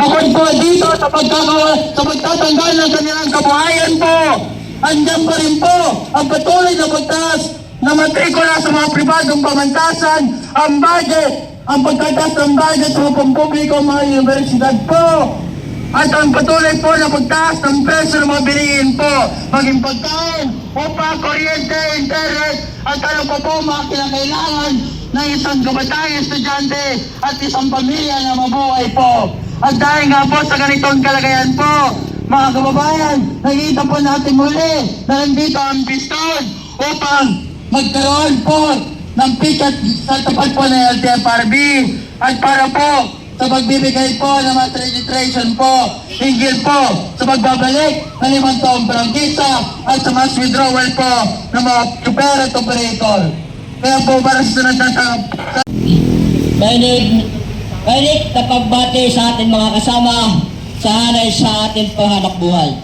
Bukod po dito sa pagtatanggal ng kanilang kabuhayan po, andyan pa rin po ang patuloy na pagtaas na matrikula sa mga pribadong pamantasan, ang budget, ang pagtataas ng budget sa pampubliko mga universidad po. At ang patuloy po na pagtaas ng presyo ng mga bilihin po, maging pagkain, upa, kuryente, internet, at ano pa po mga kinakailangan ng isang kabatang estudyante at isang pamilya na mabuhay po. At dahil nga po sa ganitong kalagayan po, mga kababayan, nakita po natin muli na nandito ang piston upang magkaroon po ng picket sa tapat po ng LTFRB at para po sa pagbibigay po ng mga registration po, hinggil po sa pagbabalik ng 5 taong prangkisa at sa mass withdrawal po ng mga super at operator. Kaya po para sa sunod na Mainit na pagbati sa ating mga kasama sa hanay sa ating panghanap buhay.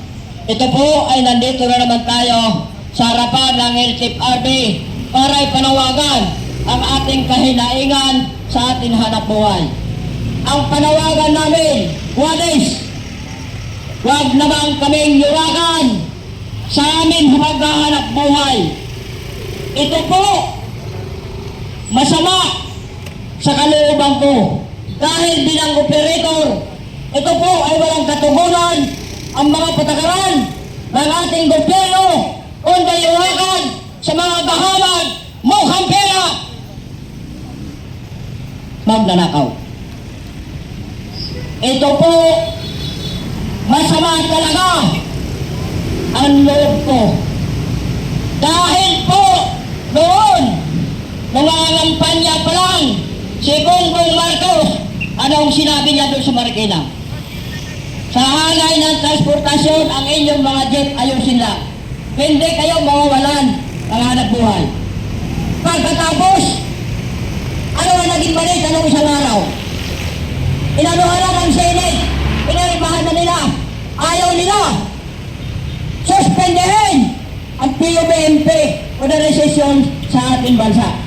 Ito po ay nandito na naman tayo sa harapan ng LTFRB para ipanawagan ang ating kahinaingan sa ating hanap buhay. Ang panawagan namin, walis, huwag naman kaming yurakan sa amin maghahanap buhay. Ito po, masama sa kalooban ko. Dahil bilang operator, ito po ay walang katugunan ang mga patakaran ng ating gobyerno kundi yurakan sa mga bahamag, mukhang pera, magnanakaw. Ito po, masama talaga ang loob ko. Dahil po, noon, nangangampanya pa lang, si Bongbong Marcos, anong sinabi niya doon sa Marikina? Sa hanay ng transportasyon, ang inyong mga jeep, ayusin lang. Hindi kayo mawawalan ang hanap buhay. Pagkatapos, ano ang naging balik anong isang araw? Inanuhanan ng Senate, pinaribahan na nila, ayaw nila, suspendehin ang PUBMP o na resesyon sa ating bansa.